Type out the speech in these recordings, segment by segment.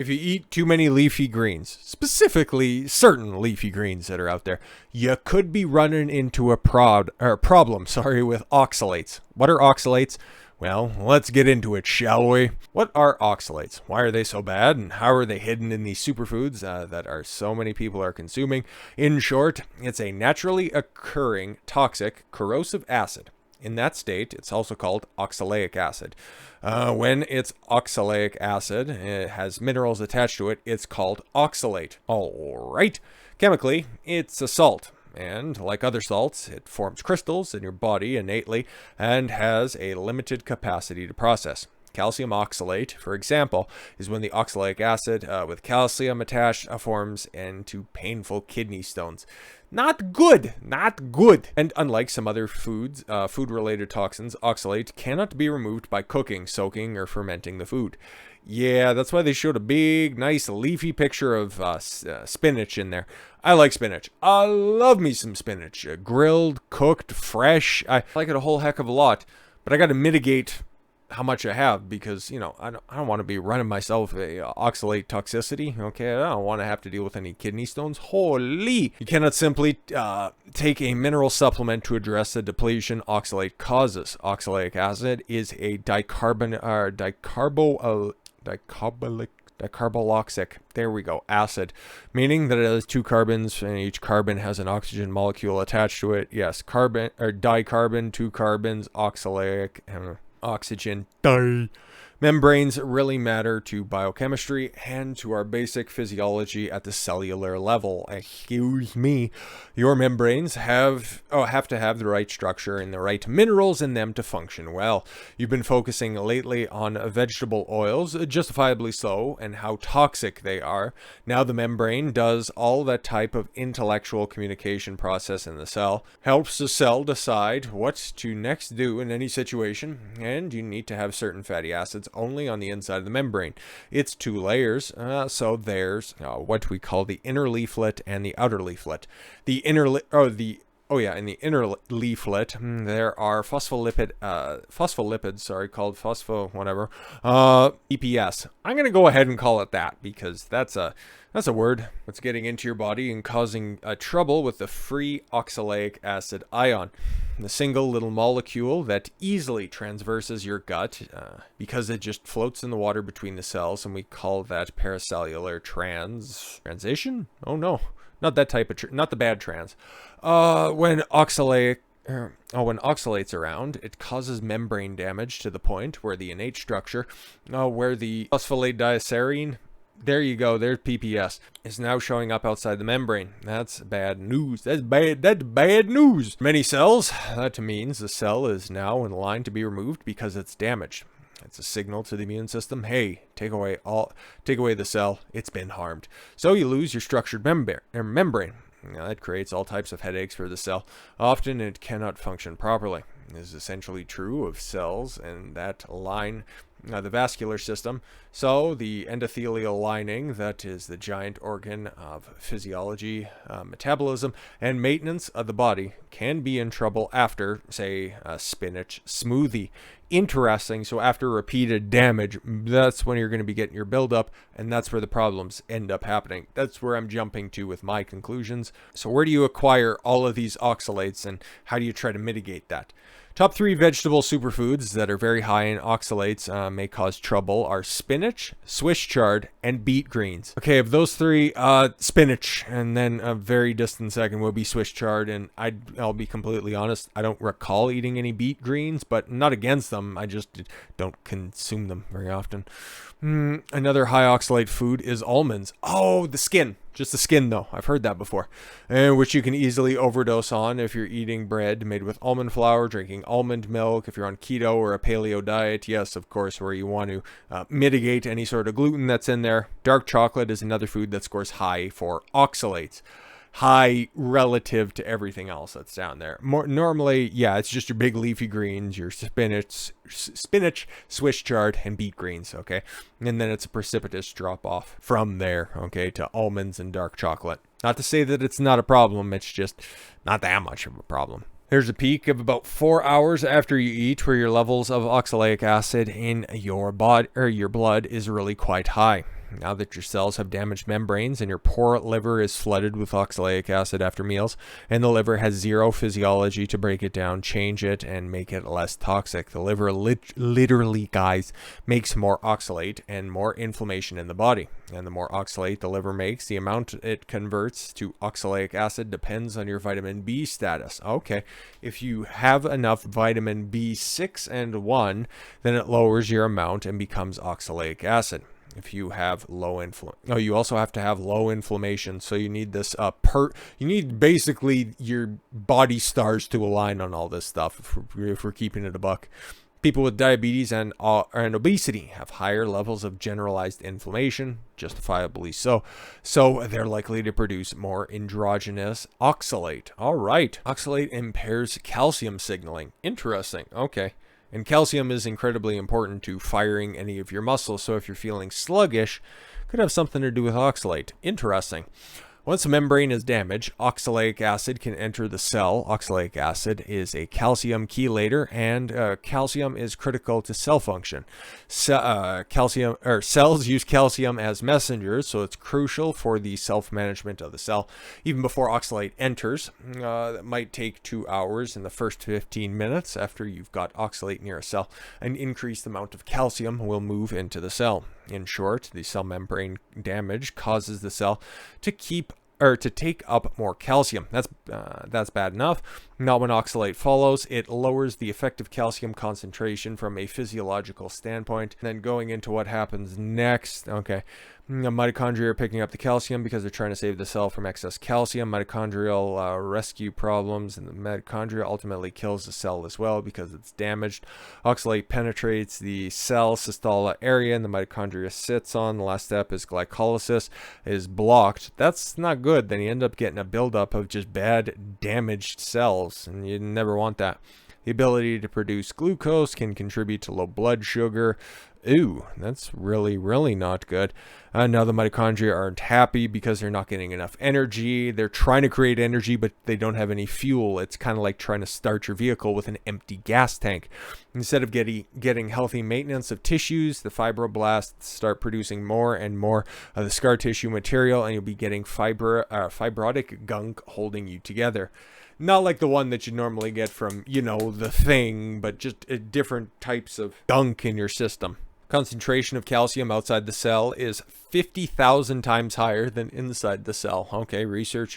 If you eat too many leafy greens, specifically certain leafy greens that are out there, you could be running into a problem with oxalates. What are oxalates? Well, let's get into it, shall we? What are oxalates? Why are they so bad? And how are they hidden in these superfoods that are so many people are consuming? In short, it's a naturally occurring toxic corrosive acid. In that state, it's also called oxalic acid. When it's oxalic acid, it has minerals attached to it, it's called oxalate. All right. Chemically, it's a salt. And like other salts, it forms crystals in your body innately and has a limited capacity to process. Calcium oxalate, for example, is when the oxalic acid with calcium attached forms into painful kidney stones. Not good, not good. And unlike some other foods, food-related toxins, oxalate cannot be removed by cooking, soaking, or fermenting the food. Yeah, that's why they showed a big, nice, leafy picture of spinach in there. I like spinach. I love me some spinach. Grilled, cooked, fresh. I like it a whole heck of a lot. But I got to mitigate how much I have because, I don't want to be running myself a oxalate toxicity. Okay, I don't want to have to deal with any kidney stones. Holy! You cannot simply take a mineral supplement to address the depletion oxalate causes. Oxalic acid is a dicarboxylic, there we go, acid, meaning that it has two carbons and each carbon has an oxygen molecule attached to it. Yes, carbon or dicarbon, two carbons, oxalic, oxygen, di. Membranes really matter to biochemistry and to our basic physiology at the cellular level. Excuse me. Your membranes have to have the right structure and the right minerals in them to function well. You've been focusing lately on vegetable oils, justifiably so, and how toxic they are. Now the membrane does all that type of intellectual communication process in the cell, helps the cell decide what to next do in any situation, and you need to have certain fatty acids only on the inside of the membrane. It's two layers, so there's what we call the inner leaflet and the outer leaflet. In the inner leaflet, there are phospholipids, called EPS. I'm going to go ahead and call it that because that's a word that's getting into your body and causing trouble with the free oxalic acid ion. The single little molecule that easily transverses your gut because it just floats in the water between the cells, and we call that paracellular transition. Oh no, not that type of not the bad trans. When oxalate's around, it causes membrane damage to the point where the innate structure, where the phosphate diacerine, there you go, there's PPS, is now showing up outside the membrane. That's bad news. That's bad news. Many cells, that means the cell is now in line to be removed because it's damaged. It's a signal to the immune system, hey, take away the cell, it's been harmed. So you lose your structured membrane. Now, that creates all types of headaches for the cell. Often it cannot function properly. This is essentially true of cells and that line the vascular system. So the endothelial lining, that is the giant organ of physiology, metabolism, and maintenance of the body, can be in trouble after, say, a spinach smoothie. Interesting. So after repeated damage, that's when you're going to be getting your buildup, and that's where the problems end up happening. That's where I'm jumping to with my conclusions. So where do you acquire all of these oxalates, and how do you try to mitigate that? Top 3 vegetable superfoods that are very high in oxalates may cause trouble are spinach, Swiss chard, and beet greens. Okay, of those 3, spinach, and then a very distant second will be Swiss chard, and I'll be completely honest, I don't recall eating any beet greens, but not against them, I just don't consume them very often. Another high oxalate food is almonds. Oh, the skin. Just the skin, though. I've heard that before. Which you can easily overdose on if you're eating bread made with almond flour, drinking almond milk, if you're on keto or a paleo diet. Yes, of course, where you want to mitigate any sort of gluten that's in there. Dark chocolate is another food that scores high for oxalates. High relative to everything else that's down there. Normally, yeah, it's just your big leafy greens, your spinach, Swiss chard, and beet greens, okay? And then it's a precipitous drop off from there, okay, to almonds and dark chocolate. Not to say that it's not a problem, it's just not that much of a problem. There's a peak of about 4 hours after you eat where your levels of oxalic acid in your body or your blood is really quite high. Now that your cells have damaged membranes and your poor liver is flooded with oxalic acid after meals, and the liver has zero physiology to break it down, change it, and make it less toxic. The liver literally, guys, makes more oxalate and more inflammation in the body. And the more oxalate the liver makes, the amount it converts to oxalic acid depends on your vitamin B status. Okay, if you have enough vitamin B6 and 1, then it lowers your amount and becomes oxalic acid. If you have low you also have to have low inflammation. So you need this you need basically your body stars to align on all this stuff if we're keeping it a buck. People with diabetes and obesity have higher levels of generalized inflammation, justifiably so. So they're likely to produce more endogenous oxalate. All right. Oxalate impairs calcium signaling. Interesting. Okay. And calcium is incredibly important to firing any of your muscles. So if you're feeling sluggish, could have something to do with oxalate. Interesting. Once a membrane is damaged, oxalic acid can enter the cell. Oxalic acid is a calcium chelator, and calcium is critical to cell function. Cells use calcium as messengers, so it's crucial for the self-management of the cell. Even before oxalate enters, it might take 2 hours in the first 15 minutes after you've got oxalate near a cell. An increased amount of calcium will move into the cell. In short, the cell membrane damage causes the cell to take up more calcium. That's bad enough. Not when oxalate follows. It lowers the effective calcium concentration from a physiological standpoint. And then going into what happens next. Okay. Mitochondria are picking up the calcium because they're trying to save the cell from excess calcium. Mitochondrial rescue problems, and the mitochondria ultimately kills the cell as well because it's damaged. Oxalate penetrates the cell systole area and the mitochondria sits on. The last step is glycolysis is blocked. That's not good. Then you end up getting a buildup of just bad, damaged cells, and you never want that. The ability to produce glucose can contribute to low blood sugar. Ooh, that's really, really not good. Now the mitochondria aren't happy because they're not getting enough energy. They're trying to create energy, but they don't have any fuel. It's kind of like trying to start your vehicle with an empty gas tank. Instead of getting healthy maintenance of tissues, the fibroblasts start producing more and more of the scar tissue material, and you'll be getting fibrotic gunk holding you together. Not like the one that you normally get from, the thing, but just different types of gunk in your system. Concentration of calcium outside the cell is 50,000 times higher than inside the cell. Okay, research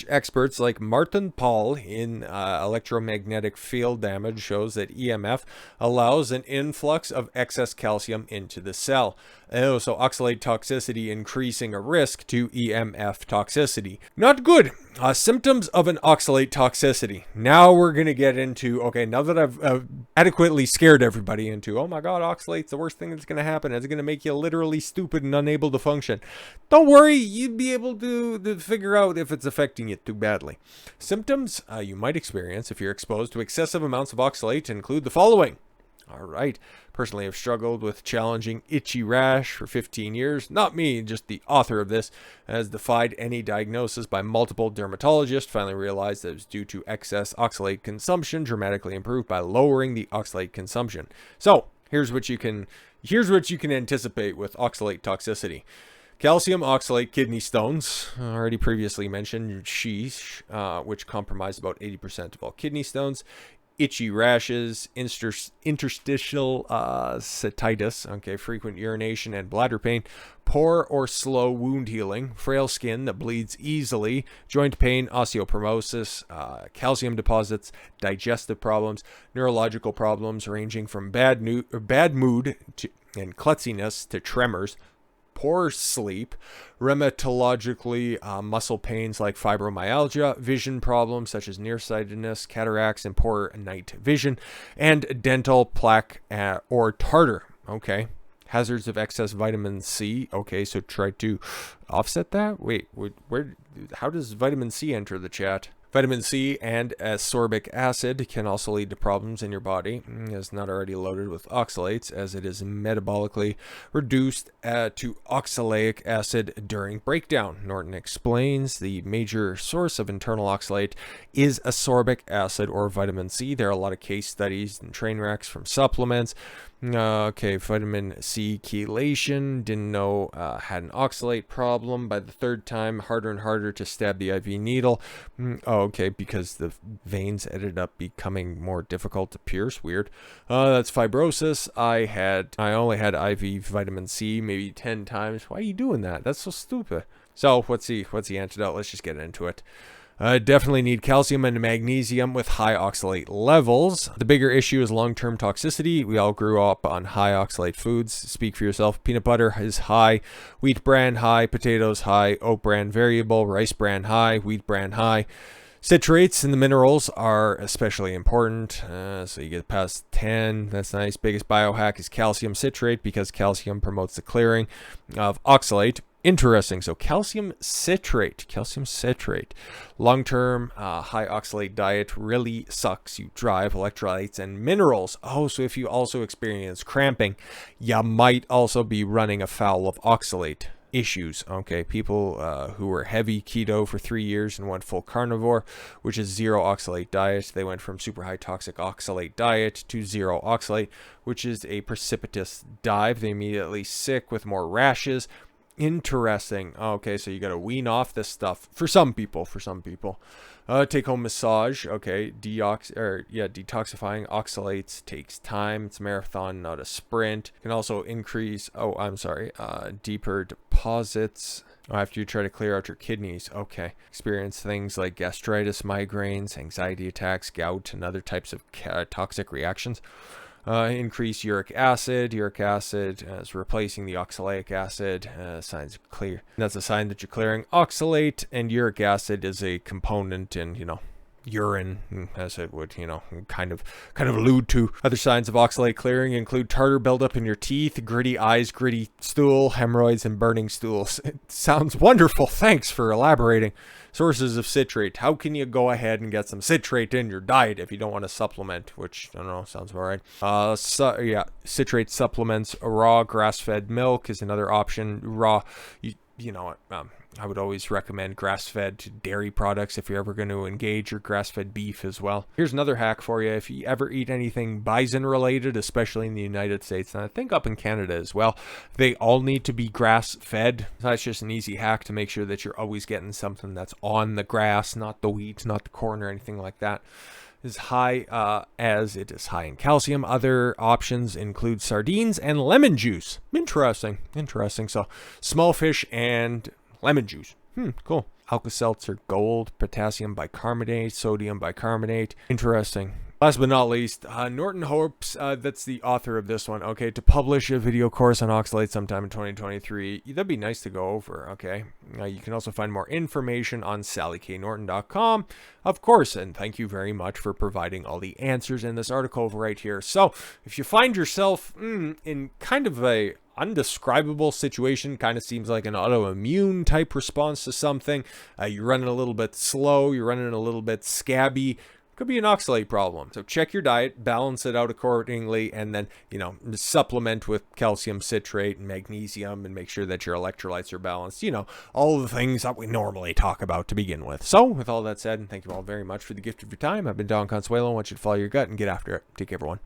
experts like Martin Paul in electromagnetic field damage shows that EMF allows an influx of excess calcium into the cell. Oh, so oxalate toxicity increasing a risk to EMF toxicity. Not good. Symptoms of an oxalate toxicity. Now we're going to get into, now that I've adequately scared everybody into, oh my God, oxalate's the worst thing that's going to happen. It's going to make you literally stupid and unable to function. Don't worry, you'd be able to figure out if it's affecting you too badly. Symptoms you might experience if you're exposed to excessive amounts of oxalate include the following. All right. Personally, I've struggled with challenging itchy rash for 15 years. Not me, just the author of this has defied any diagnosis by multiple dermatologists. Finally realized that it was due to excess oxalate consumption, dramatically improved by lowering the oxalate consumption. So here's what you can anticipate with oxalate toxicity. Calcium oxalate kidney stones, already previously mentioned, which comprise about 80% of all kidney stones. Itchy rashes, interstitial cystitis, frequent urination and bladder pain, poor or slow wound healing, frail skin that bleeds easily, joint pain, osteoporosis, calcium deposits, digestive problems, neurological problems ranging from bad mood and klutziness to tremors, poor sleep, rheumatologically muscle pains like fibromyalgia, vision problems such as nearsightedness, cataracts, and poor night vision, and dental plaque or tartar. Okay. Hazards of excess vitamin C. Okay, so try to offset that. Wait, how does vitamin C enter the chat? Vitamin C and ascorbic acid can also lead to problems in your body. It's not already loaded with oxalates, as it is metabolically reduced to oxalic acid during breakdown. Norton explains the major source of internal oxalate is ascorbic acid or vitamin C. There are a lot of case studies and train wrecks from supplements. Okay, vitamin C chelation. Didn't know had an oxalate problem. By the third time, harder and harder to stab the IV needle. Oh, okay, because the veins ended up becoming more difficult to pierce. Weird. That's fibrosis. I only had IV vitamin C maybe 10 times. Why are you doing that? That's so stupid. So what's the antidote? Let's just get into it. Definitely need calcium and magnesium with high oxalate levels. The bigger issue is long-term toxicity. We all grew up on high oxalate foods. Speak for yourself. Peanut butter is high, wheat bran high, potatoes high, oat bran variable, rice bran high, wheat bran high. Citrates and the minerals are especially important. So you get past 10. That's nice. Biggest biohack is calcium citrate because calcium promotes the clearing of oxalate. Interesting. So calcium citrate. Long-term high oxalate diet really sucks. You drive electrolytes and minerals. Oh, so if you also experience cramping, you might also be running afoul of oxalate issues. Okay, people who were heavy keto for 3 years and went full carnivore, which is zero oxalate diet. They went from super high toxic oxalate diet to zero oxalate, which is a precipitous dive. They immediately sick with more rashes. Interesting. Okay, so you got to wean off this stuff for some people. Take home massage. Okay, detoxifying oxalates takes time. It's a marathon, not a sprint. Can also increase. Deeper deposits after you try to clear out your kidneys. Okay, experience things like gastritis, migraines, anxiety attacks, gout, and other types of toxic reactions. Increase uric acid. Uric acid is replacing the oxalic acid. Signs clear. That's a sign that you're clearing oxalate, and uric acid is a component in, urine, as it would, kind of allude to. Other signs of oxalate clearing include tartar buildup in your teeth, gritty eyes, gritty stool, hemorrhoids, and burning stools. It sounds wonderful. Thanks for elaborating. Sources of citrate. How can you go ahead and get some citrate in your diet if you don't want to supplement? Which, I don't know, sounds about right. Citrate supplements. Raw grass-fed milk is another option. Raw, you know what, I would always recommend grass-fed dairy products if you're ever going to engage, your grass-fed beef as well. Here's another hack for you. If you ever eat anything bison-related, especially in the United States, and I think up in Canada as well, they all need to be grass-fed. So that's just an easy hack to make sure that you're always getting something that's on the grass, not the wheat, not the corn, or anything like that. Is high as it is high in calcium. Other options include sardines and lemon juice. Interesting. So small fish and lemon juice. Cool. Alka-Seltzer Gold, potassium bicarbonate, sodium bicarbonate. Interesting. Last but not least, Norton hopes, that's the author of this one, okay, to publish a video course on oxalate sometime in 2023. That'd be nice to go over, okay? You can also find more information on SallyKNorton.com, of course, and thank you very much for providing all the answers in this article right here. So, if you find yourself in kind of a undescribable situation, kind of seems like an autoimmune type response to something, you're running a little bit slow, you're running a little bit scabby, could be an oxalate problem. So check your diet, balance it out accordingly, and then, supplement with calcium citrate and magnesium and make sure that your electrolytes are balanced. All the things that we normally talk about to begin with. So with all that said, and thank you all very much for the gift of your time. I've been Don Consuelo. I want you to follow your gut and get after it. Take care, everyone.